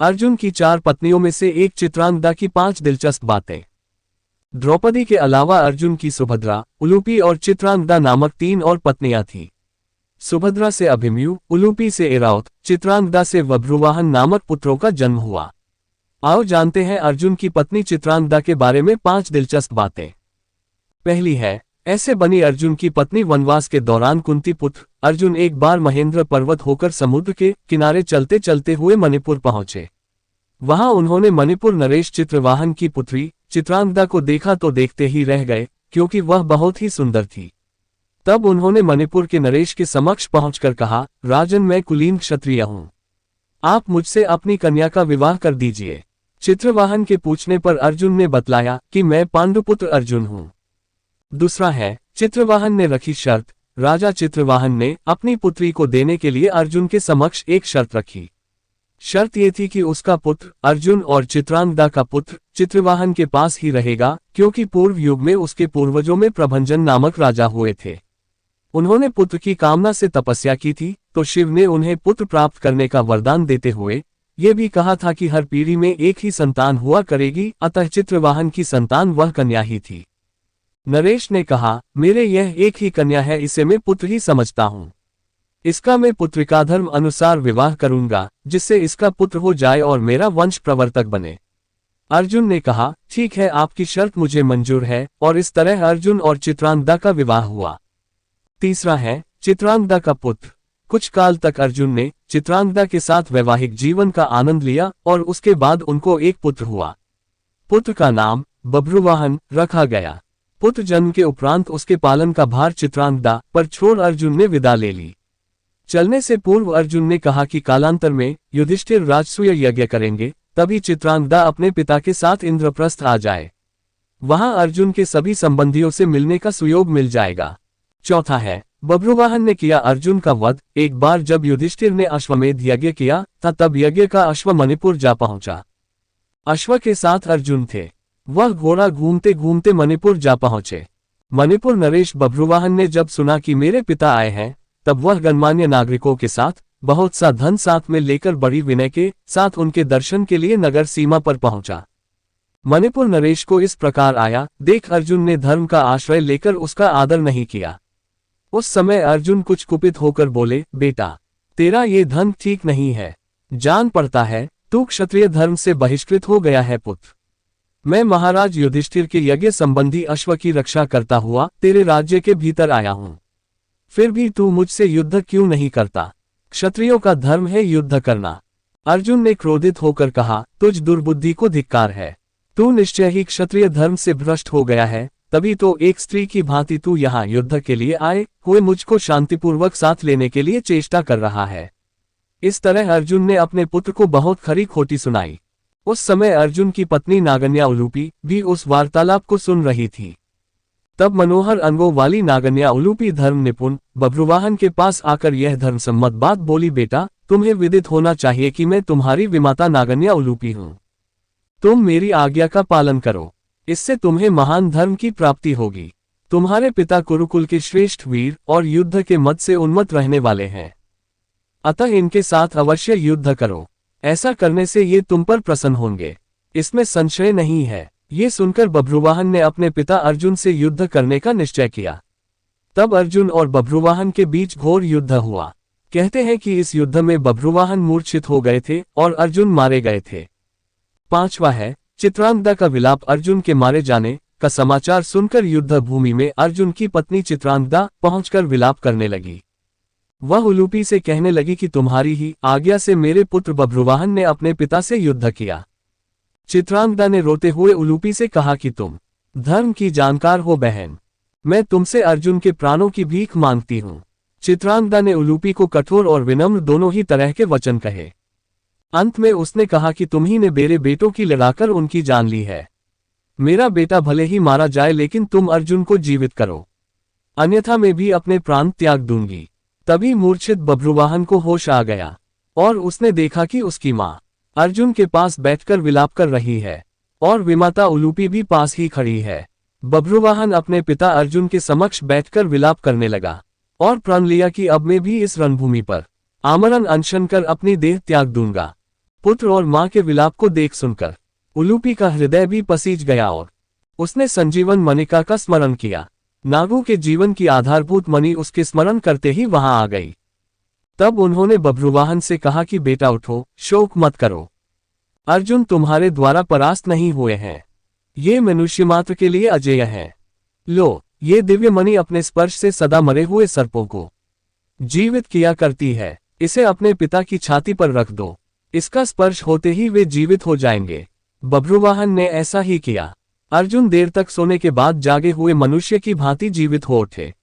अर्जुन की 4 पत्नियों में से एक चित्रांगदा की 5 दिलचस्प बातें। द्रौपदी के अलावा अर्जुन की सुभद्रा, उलूपी और चित्रांगदा नामक 3 और पत्नियां थीं। सुभद्रा से अभिमन्यु, उलूपी से ऐरावत, चित्रांगदा से बभ्रुवाहन नामक पुत्रों का जन्म हुआ। आओ जानते हैं अर्जुन की पत्नी चित्रांगदा के बारे में 5 दिलचस्प बातें। पहली है, ऐसे बनी अर्जुन की पत्नी वनवास के दौरान कुंती पुत्र अर्जुन एक बार महेंद्र पर्वत होकर समुद्र के किनारे चलते चलते हुए मणिपुर पहुंचे। वहां उन्होंने मणिपुर नरेश चित्रवाहन की पुत्री चित्रांगदा को देखा तो देखते ही रह गए, क्योंकि वह बहुत ही सुंदर थी। तब उन्होंने मणिपुर के नरेश के समक्ष पहुंचकर कहा, राजन, मैं कुलीन क्षत्रिय हूं, आप मुझसे अपनी कन्या का विवाह कर दीजिए। चित्रवाहन के पूछने पर अर्जुन ने बतलाया कि मैं पांडुपुत्र अर्जुन हूं। दूसरा है, चित्रवाहन ने रखी शर्त। राजा चित्रवाहन ने अपनी पुत्री को देने के लिए अर्जुन के समक्ष एक शर्त रखी। शर्त ये थी कि उसका पुत्र अर्जुन और चित्रांगदा का पुत्र चित्रवाहन के पास ही रहेगा, क्योंकि पूर्व युग में उसके पूर्वजों में प्रभंजन नामक राजा हुए थे। उन्होंने पुत्र की कामना से तपस्या की थी, तो शिव ने उन्हें पुत्र प्राप्त करने का वरदान देते हुए ये भी कहा था कि हर पीढ़ी में एक ही संतान हुआ करेगी, अतः चित्रवाहन की संतान वह कन्या ही थी। नरेश ने कहा, मेरे यह एक ही कन्या है, इसे मैं पुत्र ही समझता हूं। इसका मैं पुत्रिकाधर्म अनुसार विवाह करूंगा, जिससे इसका पुत्र हो जाए और मेरा वंश प्रवर्तक बने। अर्जुन ने कहा, ठीक है, आपकी शर्त मुझे मंजूर है, और इस तरह अर्जुन और चित्रांगदा का विवाह हुआ। तीसरा है, चित्रांगदा का पुत्र। कुछ काल तक अर्जुन ने चित्रांगदा के साथ वैवाहिक जीवन का आनंद लिया और उसके बाद उनको एक पुत्र हुआ। पुत्र का नाम बभ्रुवाहन रखा गया। पुत्र जन्म के उपरांत उसके पालन का भार चित्रांगदा पर छोड़ अर्जुन ने विदा ले ली। चलने से पूर्व अर्जुन ने कहा कि कालांतर में युधिष्ठिर राजसूय यज्ञ करेंगे, तभी चित्रांगदा अपने पिता के साथ इंद्रप्रस्थ आ जाए। वहां अर्जुन के सभी संबंधियों से मिलने का सुयोग मिल जाएगा। चौथा है, बभ्रुवाहन ने किया अर्जुन का वध। एक बार जब युधिष्ठिर ने अश्वमेध यज्ञ किया था, तब यज्ञ का अश्व मणिपुर जा पहुंचा। अश्व के साथ अर्जुन थे। वह घोड़ा घूमते घूमते मणिपुर जा पहुंचे। मणिपुर नरेश बभ्रुवाहन ने जब सुना कि मेरे पिता आए हैं, तब वह गणमान्य नागरिकों के साथ बहुत सा धन साथ में लेकर बड़ी विनय के साथ उनके दर्शन के लिए नगर सीमा पर पहुंचा। मणिपुर नरेश को इस प्रकार आया देख अर्जुन ने धर्म का आश्रय लेकर उसका आदर नहीं किया। उस समय अर्जुन कुछ कुपित होकर बोले, बेटा, तेरा ये धन ठीक नहीं है। जान पड़ता है तू क्षत्रिय धर्म से बहिष्कृत हो गया है। पुत्र, मैं महाराज युधिष्ठिर के यज्ञ संबंधी अश्व की रक्षा करता हुआ तेरे राज्य के भीतर आया हूं, फिर भी तू मुझसे युद्ध क्यों नहीं करता? क्षत्रियों का धर्म है युद्ध करना। अर्जुन ने क्रोधित होकर कहा, तुझ दुर्बुद्धि को धिक्कार है। तू निश्चय ही क्षत्रिय धर्म से भ्रष्ट हो गया है, तभी तो एक स्त्री की भांति तू यहाँ युद्ध के लिए आए हुए मुझको शांतिपूर्वक साथ लेने के लिए चेष्टा कर रहा है। इस तरह अर्जुन ने अपने पुत्र को बहुत खरी खोटी सुनाई। उस समय अर्जुन की पत्नी नागन्या उलूपी भी उस वार्तालाप को सुन रही थी। तब मनोहर अंगों वाली नागन्या उलूपी धर्म निपुण बभ्रुवाहन के पास आकर यह धर्मसम्मत बात बोली, बेटा, तुम्हें विदित होना चाहिए कि मैं तुम्हारी विमाता नागन्या उलूपी हूँ। तुम मेरी आज्ञा का पालन करो, इससे तुम्हें महान धर्म की प्राप्ति होगी। तुम्हारे पिता कुरुकुल के श्रेष्ठ वीर और युद्ध के मद से उन्मत्त रहने वाले हैं, अतः इनके साथ अवश्य युद्ध करो। ऐसा करने से ये तुम पर प्रसन्न होंगे, इसमें संशय नहीं है। ये सुनकर बभ्रुवाहन ने अपने पिता अर्जुन से युद्ध करने का निश्चय किया। तब अर्जुन और बभ्रुवाहन के बीच घोर युद्ध हुआ। कहते हैं कि इस युद्ध में बभ्रुवाहन मूर्छित हो गए थे और अर्जुन मारे गए थे। पांचवा है, चित्रांगदा का विलाप। अर्जुन के मारे जाने का समाचार सुनकर युद्ध भूमि में अर्जुन की पत्नी चित्रांगदा पहुंचकर विलाप करने लगी। वह उलूपी से कहने लगी कि तुम्हारी ही आज्ञा से मेरे पुत्र बभ्रुवाहन ने अपने पिता से युद्ध किया। चित्रांगदा ने रोते हुए उलूपी से कहा कि तुम धर्म की जानकार हो बहन, मैं तुमसे अर्जुन के प्राणों की भीख मांगती हूँ। चित्रांगदा ने उलूपी को कठोर और विनम्र दोनों ही तरह के वचन कहे। अंत में उसने कहा कि तुम ही ने मेरे बेटों की लड़ाकर उनकी जान ली है। मेरा बेटा भले ही मारा जाए, लेकिन तुम अर्जुन को जीवित करो, अन्यथा मैं भी अपने प्राण त्याग दूंगी। तभी मूर्छित बभ्रुवाहन को होश आ गया और उसने देखा कि उसकी माँ अर्जुन के पास बैठकर विलाप कर रही है और विमाता उलूपी भी पास ही खड़ी है। बभ्रुवाहन अपने पिता अर्जुन के समक्ष बैठकर विलाप करने लगा और प्रण लिया कि अब मैं भी इस रणभूमि पर आमरण अनशन कर अपनी देह त्याग दूंगा। पुत्र और मां के विलाप को देख सुनकर उलूपी का हृदय भी पसीज गया और उसने संजीवन मणिका का स्मरण किया। नागों के जीवन की आधारभूत मणि उसके स्मरण करते ही वहां आ गई। तब उन्होंने बभ्रुवाहन से कहा कि बेटा उठो, शोक मत करो। अर्जुन तुम्हारे द्वारा परास्त नहीं हुए हैं। ये मनुष्य मात्र के लिए अजेय है। लो, ये दिव्य मणि अपने स्पर्श से सदा मरे हुए सर्पों को जीवित किया करती है। इसे अपने पिता की छाती पर रख दो। इसका स्पर्श होते ही वे जीवित हो जाएंगे। बभ्रुवाहन ने ऐसा ही किया। अर्जुन देर तक सोने के बाद जागे हुए मनुष्य की भांति जीवित हो उठे।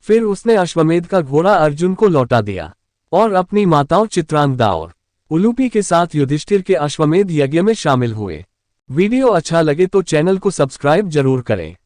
फिर उसने अश्वमेध का घोड़ा अर्जुन को लौटा दिया और अपनी माताओं चित्रांगदा और उलूपी के साथ युधिष्ठिर के अश्वमेध यज्ञ में शामिल हुए। वीडियो अच्छा लगे तो चैनल को सब्सक्राइब जरूर करें।